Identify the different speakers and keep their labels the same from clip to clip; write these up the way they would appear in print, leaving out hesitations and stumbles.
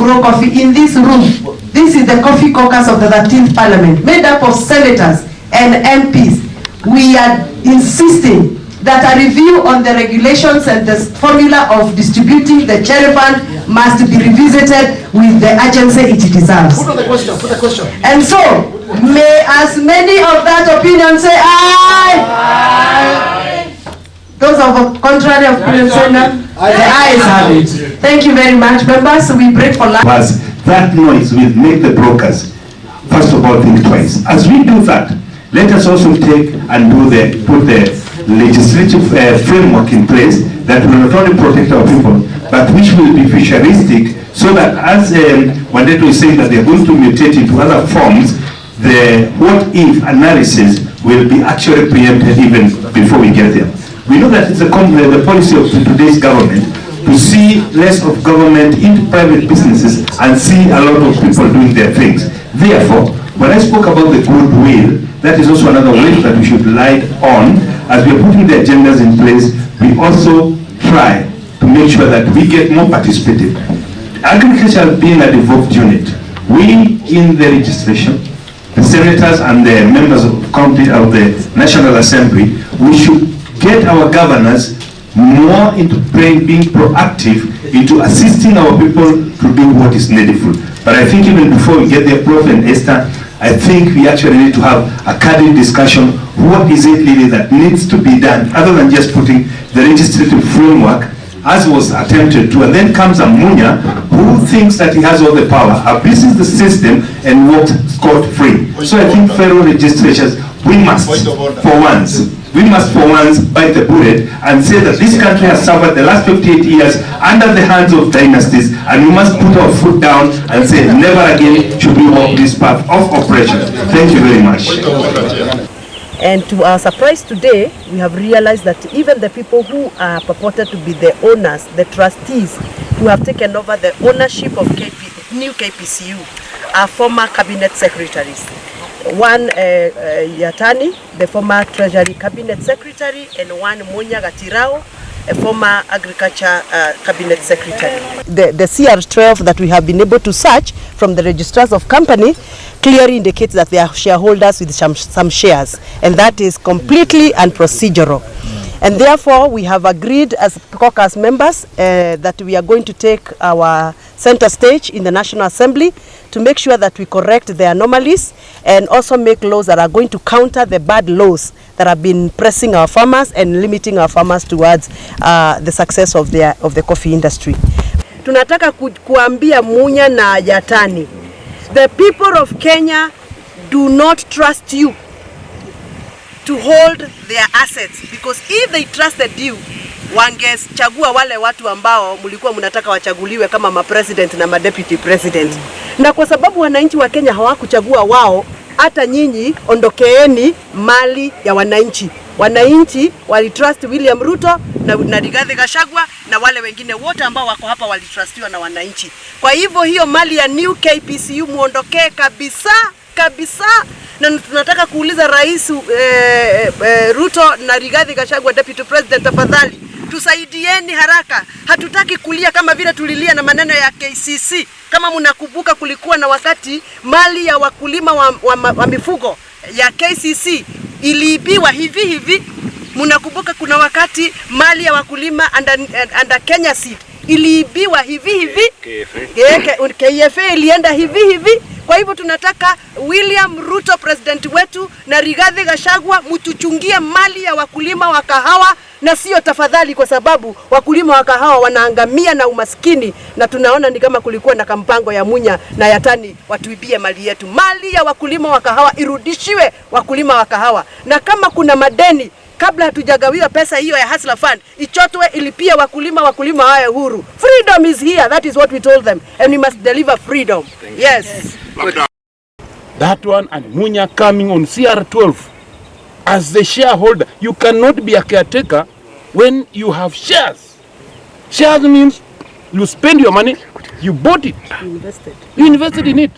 Speaker 1: grow coffee in this room. This is the coffee caucus of the 13th Parliament, made up of senators and MPs. We are insisting that a review on the regulations and the formula of distributing the cherry fund must be revisited with the urgency it deserves.
Speaker 2: Put the question.
Speaker 1: And so, may as many of that opinion say aye. Aye. Those of a contrary opinion say no. The ayes have it. Thank you very much, members. We break for lunch.
Speaker 3: That noise will make the brokers, first of all, think twice. As we do that, let us also take and put the legislative framework in place that will not only protect our people, but which will be futuristic, so that as Wandeto is saying that they are going to mutate into other forms, the what-if analysis will be actually preempted even before we get there. We know that it's the policy of today's government to see less of government into private businesses and see a lot of people doing their things. Therefore, when I spoke about the goodwill, that is also another way that we should rely on. As we are putting the agendas in place, we also try to make sure that we get more participative. Agriculture being a devolved unit, we in the registration, the senators and the members of the National Assembly, we should get our governors more into being proactive, into assisting our people to do what is needful. But I think even before we get there, Prof. and Esther, I think we actually need to have a candid discussion. What is it really that needs to be done, other than just putting the legislative framework, as was attempted to, and then comes a Munya who thinks that he has all the power, abuses the system, and walks scot-free. So I think federal legislatures, we must for once bite the bullet and say that this country has suffered the last 58 years under the hands of dynasties, and we must put our foot down and say never again should we walk this path of oppression. Thank you very much.
Speaker 4: And to our surprise today, we have realized that even the people who are purported to be the owners, the trustees, who have taken over the ownership of new KPCU, are former cabinet secretaries. One Yatani, the former Treasury Cabinet Secretary, and one Munya, a former Agriculture Cabinet Secretary. The CR12 that we have been able to search from the registrars of company clearly indicates that they are shareholders with some shares, and that is completely unprocedural. And therefore, we have agreed as caucus members that we are going to take our center stage in the National Assembly to make sure that we correct the anomalies and also make laws that are going to counter the bad laws that have been pressing our farmers and limiting our farmers towards the success of the coffee industry. Tunataka kuambia Munya na Yatani, the people of Kenya do not trust you to hold their assets, because if they trusted you, wangechagua wale watu ambao mlikuwa mnataka wachaguliwe kama mapresident na madeputy president. Na kwa sababu wananchi wa Kenya hawakuchagua wao, hata nyinyi ondokeeni mali ya wananchi. Wananchi walitrust William Ruto na Rigathi Gachagua na wale wengine wote ambao wako hapa walitrustiwa na wananchi. Kwa hivyo hiyo mali ya new KPCU muondokee kabisa. Na tunataka kuuliza Rais Ruto na Rigathi Gachagua Deputy President, tafadhali tusaidieni haraka. Hatutaki kulia kama vile tulilia na maneno ya KCC. Kama mnakumbuka, kulikuwa na wakati mali ya wakulima wa mifugo ya KCC iliibiwa hivi. Mnakumbuka kuna wakati mali ya wakulima under Kenya Seed iliibiwa hivi. KFA ilienda hivi. Kwa hivyo tunataka William Ruto president wetu na Rigathi Gachagua mtuchungie mali ya wakulima wa kahawa, na sio tafadhali, kwa sababu wakulima wa kahawa wanaangamia na umaskini, na tunaona ni kama kulikuwa na kampango ya Munya na Yatani watuibie mali yetu. Mali ya wakulima wa kahawa irudishiwe wakulima wa kahawa, na kama kuna madeni kabla hatujagawiwa pesa hiyo ya Hustler Fund ichotwe ilipia wakulima haya Uhuru. Freedom is here, that is what we told them, and we must deliver freedom. Yes.
Speaker 5: That one and Munya coming on CR12 as the shareholder. You cannot be a caretaker when you have shares. Shares means you spend your money, you bought it, you invested in it.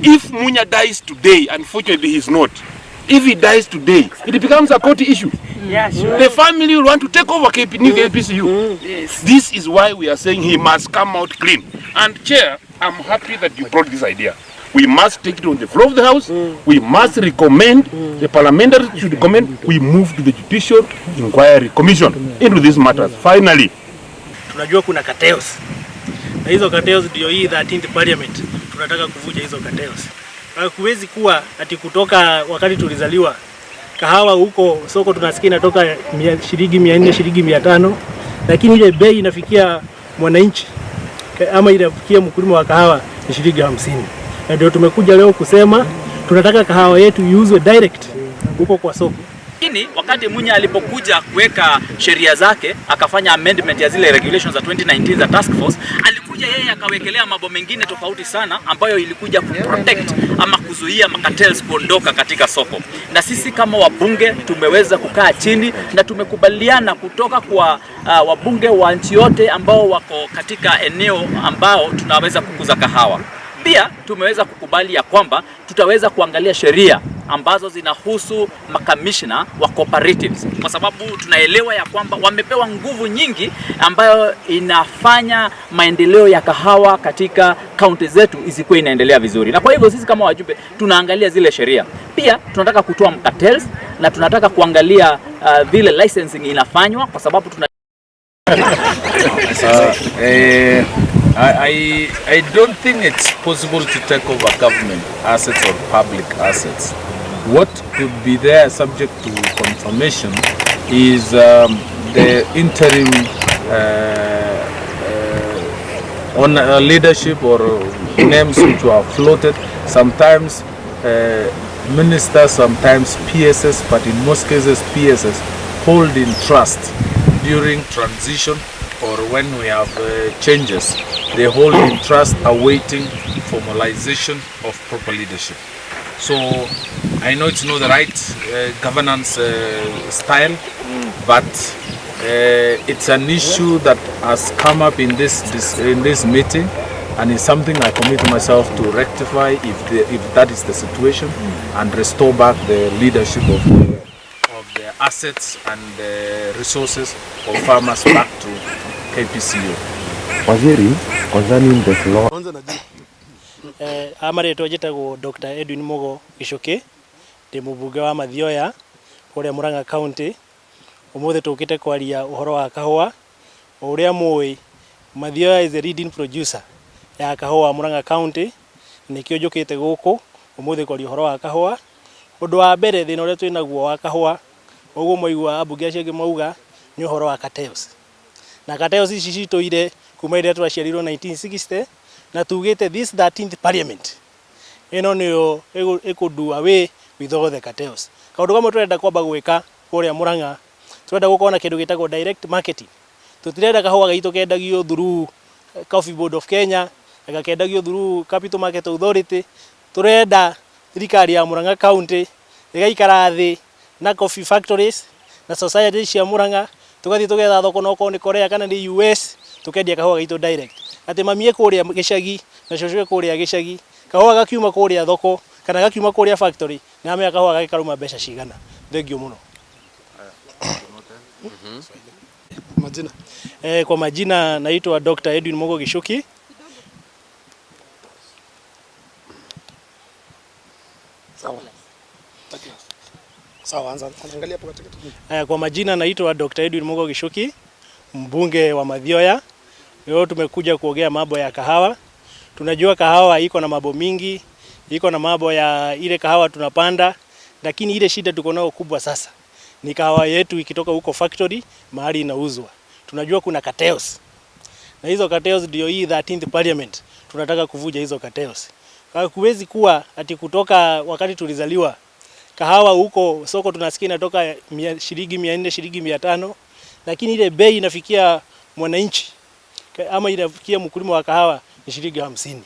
Speaker 5: If Munya dies today, unfortunately he's not. If he dies today, it becomes a court issue.
Speaker 2: Yeah, sure.
Speaker 5: The family will want to take over KPCU. Yes. This is why we are saying he must come out clean. And Chair, I'm happy that you brought this idea. We must take it on the floor of the House. We must recommend, the parliamentary should recommend, we move to the Judicial Inquiry Commission into these matters. Finally.
Speaker 2: Tunajua kuna cartels. Na hizo cartels ndio hii 13th parliament. Tunataka kuvuja hizo cartels. Huwezi kuwa ati kutoka wakati tulizaliwa kahawa huko soko tunasikia inatoka shilingi 400, shilingi 500, lakini ile bei inafikia mwananchi ama inafikia mkulima wa kahawa ni shilingi 50. Na ndio tumekuja leo kusema tunataka kahawa yetu iuzwe direct huko kwa soko.
Speaker 6: Lakini wakati Munya alipokuja kuweka sheria zake akafanya amendment ya zile regulations za 2019 za task force, alikuja yeye akawekelea mambo mengine tofauti sana ambayo ilikuja kuprotect ama kuzuia cartels kuondoka katika soko. Na sisi kama wabunge tumeweza kukaa chini na tumekubaliana kutoka kwa wabunge wa nchi yote ambao wako katika eneo ambao tunaweza kukuza kahawa. Pia tumeweza kukubali ya kwamba tutaweza kuangalia sheria ambazo zinahusu makamishna wa cooperatives, kwa sababu tunaelewa ya kwamba wamepewa nguvu nyingi ambayo inafanya maendeleo ya kahawa katika kaunti zetu isikuwe inaendelea vizuri. Na kwa hivyo sisi kama wajumbe tunaangalia zile sheria. Pia tunataka kutoa cartels na tunataka kuangalia vile licensing inafanywa, kwa sababu tuna
Speaker 7: I don't think it's possible to take over government assets or public assets. What could be there subject to confirmation is the interim on leadership or names which were floated. Sometimes ministers, sometimes PSS, but in most cases PSS hold in trust during transition or when we have changes. They hold in trust awaiting formalization of proper leadership. So I know it's not the right governance style, but it's an issue that has come up in this meeting, and it's something I commit myself to rectify if that is the situation, and restore back the leadership of the assets and the resources of farmers back to KPCU.
Speaker 8: Waziri, concerning this law.
Speaker 2: Amaretwo njĩtagwo Dr. Edwin Mugo Gicuki, ndĩ mũmbunge wa Mathioya kũrĩa Murang'a County. Ũmũthĩ tũkĩte kwaria ũhoro wa kahũa. Ũrĩa mũĩ, Mathioya is a leading producer ya kahũa Murang'a County. Nĩkĩo njũkĩte gũkũ ũmũthĩ kwaria ũhoro wa kahũa. Ũndũ wa mbere thĩna ũrĩa twĩ naguo wa kahũa, ũguo mwaigua ambunge acio angĩ mauga, nĩ ũhoro wa cartels. Na cartels ici citũire kuma rĩrĩa twaciarirwo 1960, na tugĩte this 13th parliament ĩno nĩyo ĩkũdo away with all the cartels. Kaũndũ kamwe tũrenda kwamba gwĩka kũrĩa Murang'a, tũrenda gũkorwo na kĩndũ gĩtagwo direct marketing. Tũtirenda kahũa gaitũ kendagio through Coffee Board of Kenya, gakendagio through Capital Market Authority. Tũrenda thirikari ya Murang'a County ĩgaikara thĩ na coffee factories na society cia Murang'a, tugathiĩ tũgetha thoko noko nĩ Korea kana nĩ US, tukendia kahũa gaitũ direct. Ati mamie kũrĩa gĩcagi na cũcũ kũrĩa gĩcagi, kahũa gakiuma kũrĩa thoko kana gakiuma kũrĩa factory, na amea kahũa gakaruma mbeca cigana. Thengio mũno. Majina. Kwa majina naitwa Dr. Edwin Mugo Gicuki. Kwa majina naitwa Dr. Edwin Mugo Gicuki, mbunge wa Mathioya. Leo tumekuja kuongea mambo ya kahawa. Tunajua kahawa iko na mambo mingi, iko na mambo ya ile kahawa tunapanda, lakini ile shida tuko nayo kubwa sasa ni kahawa yetu ikitoka huko factory mahali inauzwa. Tunajua kuna cartels. Na hizo cartels ndio hii 13th parliament tunataka kuvuja hizo cartels. Huwezi kuwa ati kutoka wakati tulizaliwa kahawa huko soko tunasikia inatoka shilingi 400, shilingi 500, lakini ile bei inafikia mwananchi ama inafikia mkulima wa kahawa ni shilingi 50.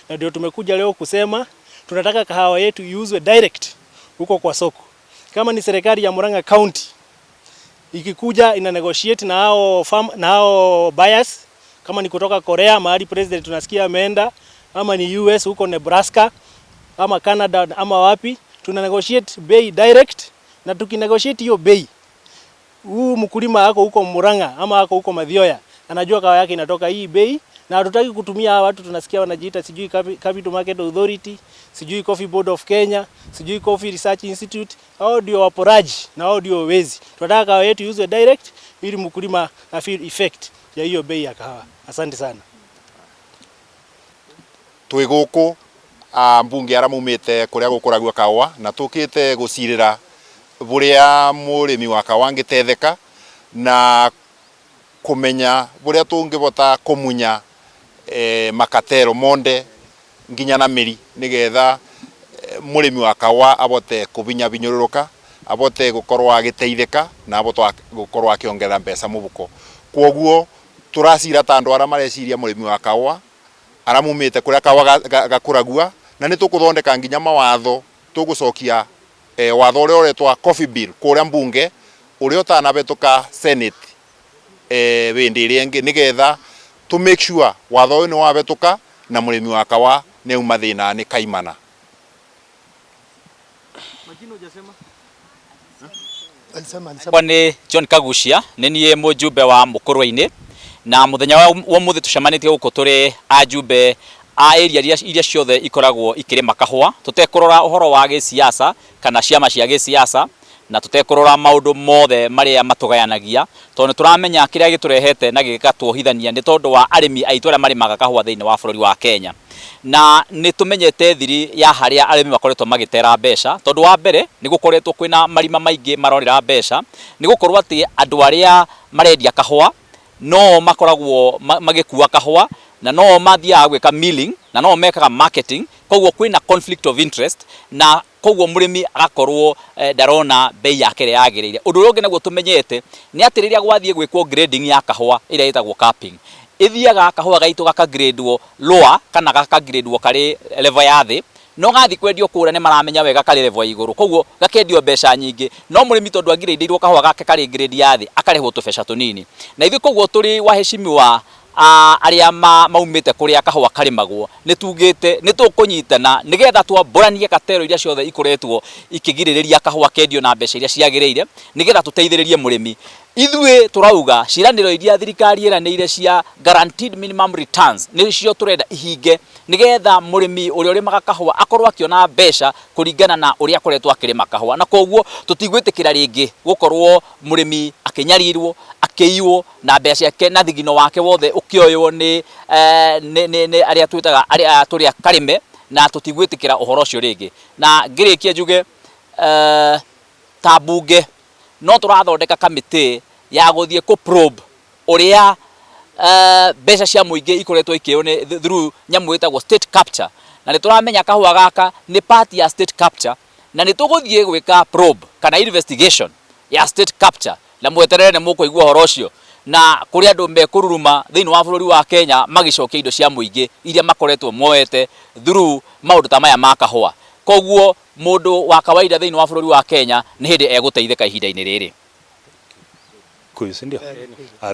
Speaker 2: Na ndio tumekuja leo kusema tunataka kahawa yetu iuzwe direct huko kwa soko. Kama ni serikali ya Murang'a County ikikuja ina negotiate na hao buyers, kama ni kutoka Korea mahali president tunasikia ameenda, ama ni US huko Nebraska ama Canada ama wapi, tuna negotiate bei direct, na tukinegotiate hiyo bei huu mkulima ako huko Murang'a ama ako huko Mathioya anajua kahawa yake inatoka hii bei, na hatutaki kutumia hawa watu tunasikia wanajiita sijui Capital Market Authority, sijui Coffee Board of Kenya, sijui Coffee Research Institute. Hao ndio waporaji na hao ndio wezi. Tunataka kahawa yetu iuzwe direct ili mkulima na feel effect ya hiyo bei ya kahawa. Asante sana.
Speaker 9: Twi guku mbunge aramumite kuria gukuragwa kahawa na tukite gucirira buria murimi wa kahawa ngitetheka na kumenya buria tungibota kumunya makatero monde nginya na miri nigetha murimi wa kahawa abote kubinya binyururuka, abote gukorwa agiteithika na abote gukorwa akiongerera mbeca mubuko. Kwoguo turacira tandu ara mareciria murimi wa kahawa aramumite kuria kahawa gakuragua, na ni tukuthondeka nginya mawatho tugucokia watho uria uretwa coffee bill kuria mbunge uria utanabetuka senate windi iri ingi nigetha to make sure watho uyu ni wabetuka na murimi wa kahawa ni uma thina ni kaimana.
Speaker 6: Ni John Kagucia ni mujumbe wa Mukurwa-ini, na muthenya wa muthi tucemanitie guku turi ajumbe a area iria ciothe ikoragwo ikirima kahua, tutekurora uhoro wa gisiasa kana ciama cia gisiasa, na tutekurora maundu mothe maria matugayanagia, tondu turamenya kiria giturehete na gigatuohithania ni tondu wa arimi aitu aria marimaga kahua thiini wa bururi wa Kenya. Na ni tumenyete thiri ya haria arimi makoretwo magitera mbeca, tondu wa mbere ni gukoretwo kwina marima maingi marorera mbeca, ni gukorwo ati andu aria marendia kahua no makoragwo magikuwa kahua na no mathia gwika milling na no mekaga marketing, koguo kwina conflict of interest, na koguo murimi agakorwo darona bei yake yagirire. Undu uria ungi naguo tumenyete ni ati riria gwathie gwikwo grading ya kahua ira itagwo capping, ithiaga kahua gaitu gakagradewo lower kana gakagradewo kari level ya thi, no gathi kwendio kura ni maramenya wega kari level ya iguru, koguo gakendio mbeca nyingi, no murimi tondu agradeirwo kahua gake kari grade ya thi akarehwo tubeca tunini. Na ithu koguo turi waheshimiwa aria maumite kuria kahua karimagwo ni tugite ni tukunyitana nigetha twamburanie katero iria ciothe ikoretwo ikigiriria kahua kendio na mbeca iria ciagiriire nigetha tuteithiririe murimi. Ithwe turauga ciraniro iria thirikari iranire cia guaranteed minimum returns ni cio turenda ihinge nigetha murimi uria urimaga kahua akorwo akiona mbeca kuringana na uria akoretwo akirima kahua, na koguo tutigwitikira ringi gukorwo murimi akinyarirwo akiiwo na mbeca ciake na thigino wake wothe ukioywo ni aria twitaga aria turia karime, na tutigwitikira uhoro ucio ringi. Na ngirikia njuge ta bunge no turathondeka kamiti ya guthie ku probe uria mbeca cia muingi ikoretwo ikione through nyamu itagwo state capture, na ni turamenya kahua gaka ni part ya state capture, na ni tuguthie gwika probe kana investigation ya state capture, na mweterere ni mukuigua horo ucio, na kuri andu mekururuma thiini wa bururi wa Kenya magicokia indo cia muingi iria makoretwo moete through maundu ta maya ma kahua. Koguo mundu wa kawaida thiini wa bururi wa Kenya ni hindi eguteithika ihinda-ini riri.
Speaker 3: Kuisindio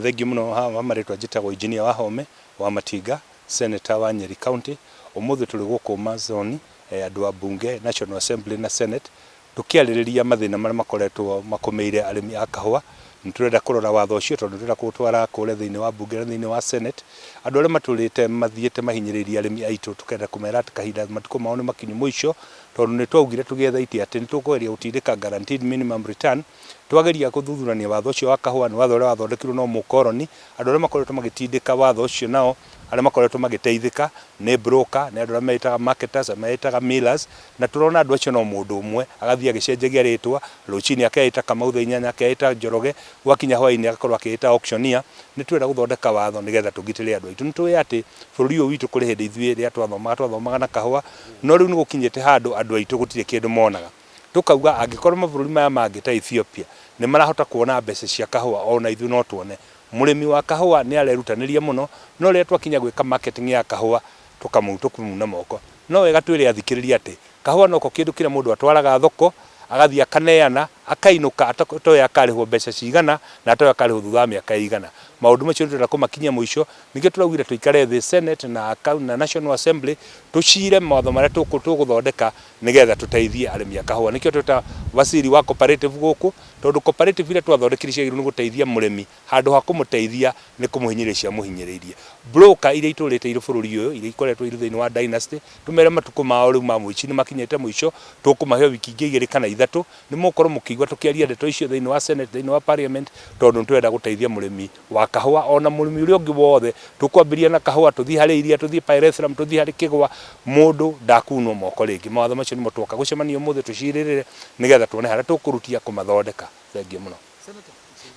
Speaker 3: thengi muno ha maritwa njitagwo engineer wa Home wa Matinga, senator wa Nyeri County. Umuthi tuli guku mazoni andu a bunge, National Assembly na Senate tukiaririria mathina maria makoretwo makomeire arimi a kahua. Niturenda kurora watho ucio tondu turenda gutwara kure thiini wa bunge na thiini wa Senate. Andu aria maturite mathiete mahinyiriria arimi aitu tukenda kumera ati kahinda matuko mao ni makinyu muico, tondu ni twaugire tugetha iti ati nitukugeria gutindika guaranteed minimum return. Twageria kuthuthurania watho ucio wa kahua ni watho uria wathondekirwo no mukoroni. Andu aria makoretwo magitindika watho ucio nao aria makoretwo magiteithika ni broker, ni andu aria metaga marketers, metaga millers, na turona andu acio no mundu umwe agathia gicenjagia ritwa ruchini akaita Kamau inyanya akaita Njoroge, wakinya hwaini agakorwo akaita auctioneer. Ni twenda guthondeka watho nigetha tugitire andu aitu. Nitui ati bururi uyu witu kuri hindi ithue ria twathomaga na kahua, no riu ni gukinyite handu andu aitu gutire kindu monaga. Tukauga angikorwo mabũrũri maya mangĩ ta Ethiopia ni marahota kuona mbeca cia kahua ona ithu no tuone. Murimi wa kahua ni arerutanĩria muno, no rĩrĩa twakinya gwĩka marketing ya kahua tukamuna moko. No wega twĩre athikĩrĩria ati kahua noko kĩndũ kĩrĩa mũndũ atwaraga thoko agathia akaneana akainuka atoya akarĩhwo mbeca cigana na atoya akarĩhwo thutha wa mĩaka igana. Maundu macio nĩ kumakinyia muico, ningĩ turaugire tuikare thĩ Senate na National Assembly tucire mawatho maria tuguthondeka nigetha tuteithie arimi a kahua. Nikio twita wasiri wa cooperative guku
Speaker 10: tondu cooperative vile twathondekire ni guteithia murimi handu ha kumuteithia ni kumuhinyiricia muhinyiririe broker ile iturite iru bururi uyu ile ikoretwo iru thiini wa dynasty tumere matuko mao riu ma muici ni makinyete muico tukumahe wiki ingi 2 kana 3 ni mukorwo mukigwa tukiaria ndeto icio thiini wa senate thiini wa parliament tondu twenda guteithia murimi wa kahua ona murimi uri ungi wothe tukwambiria na kahua tuthi hari iria tuthi pyrethrum tuthi hari kigwa mundu ndakunwo moko ringi mawatho macio ni mutwoka gucemania muthe tuciririre nigetha tuone haria tukurutia kumathondeka thengi muno.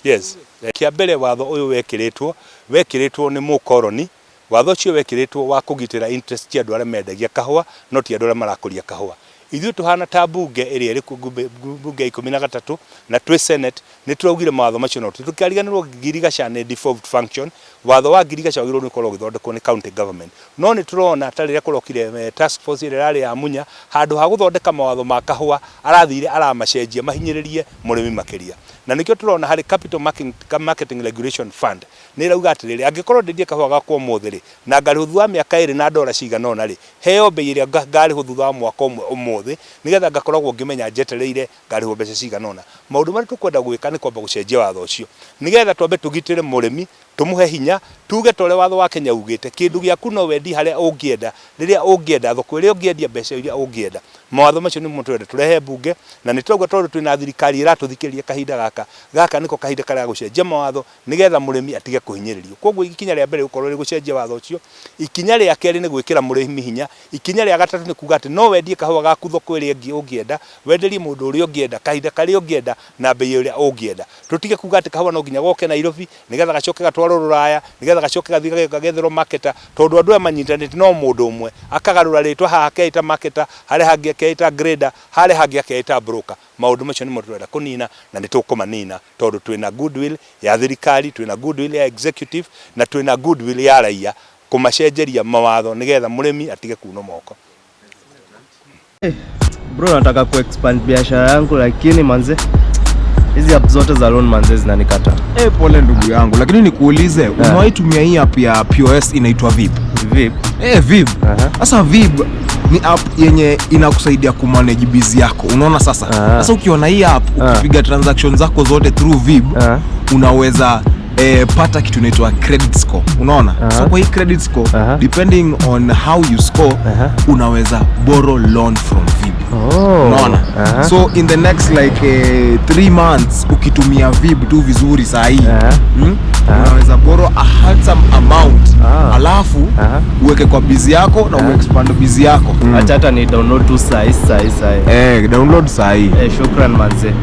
Speaker 10: Yes, kia mbere watho uyu wekiritwo ni mukoroni watho ucio wekiritwo wa kugitira interest cia andu aria mendagia kahua no ti andu aria marakuria kahua ithu tuhana ta bunge iri iri bunge 13 na twi senate ni turaugire mawatho macio no tukariganirwo ngirigaca ni default function watho wa ngirigaca wagirwo ni korwo githondekwo ni county government no ni turona tarire kurokire task force iri rari ya Munya handu ha guthondeka mawatho ma kahua arathire aramacenjia mahinyiririe murimi makiria na nikio turona hari capital marketing regulation fund ni rauga atiriri angikorwo ndindie kahua gakwa muthiri na ngari huthwa miaka 2 na dola cigana ona ri heo bei iria ngari huthwa mwaka umuthi nigetha ngakoragwo ngimenya njetereire ngari ho mbeca cigana ona maundu mari tukwenda gwika ni kwamba gucenjia watho ucio nigetha twambe tugitire murimi tumuhe hinya tuge tole watho wa Kenya ugite kindu giaku no wendi haria ungienda riria ungienda thoko iria ungiendia mbeca iria ungienda mawatho macio ni mutwende turehe bunge na nitwauga tondu twina thirikari iratuthikiria kahinda gaka niko kahinda karia gucenjia mawatho nigetha murimi atige kuhinyiririo koguo ikinya ria mbere ukorwo ri gucenjia watho ucio ikinya ria keri ni gwikira murimi hinya ikinya ria gatatu ni kuga ati no wendie kahua gaku thoko iria ungienda wenderie mundu uria ungienda kahinda karia ungienda na bei iria ungienda tutige kuga ati kahua no nginya goke Nairobi nigetha gacoke gatwaro Ruraya nigetha gacoke gathige gagetherwo marketer tondu andu amanyitanite no mundu umwe akagarura ritwa haha keita marketer hari hangi keita grader hari hangi keita broker maundu macio ni mutwenda kunina na nitukumanina tondu twina goodwill ya thirikari twina goodwill ya executive na twina goodwill ya raia kumacenjeria mawatho nigetha murimi atige kuno moko.
Speaker 11: Bro, nataka kuexpand biashara yangu lakini manze hizi app zote za loan manze zinanikata.
Speaker 12: Pole ndugu yangu, lakini nikuulize umewahi tumia hii app ya POS inaitwa Vib?
Speaker 11: Vib?
Speaker 12: Vib. Sasa Vib ni app yenye inakusaidia kumanage busy yako. Unaona sasa? Sasa ukiona hii app ukipiga transactions zako zote through Vib unaweza pata kitu inaitwa credit score. Unaona? So kwa hii credit score depending on how you score unaweza borrow loan from Vib. Unaona? So in the next like 3 months ukitumia Vib tu vizuri saa hii unaweza borrow a handsome amount alafu uweke kwa busy yako na uexpand busy yako.
Speaker 11: Acha hata ni download tu saa hii.
Speaker 12: Download saa hii.
Speaker 11: Shukran manze.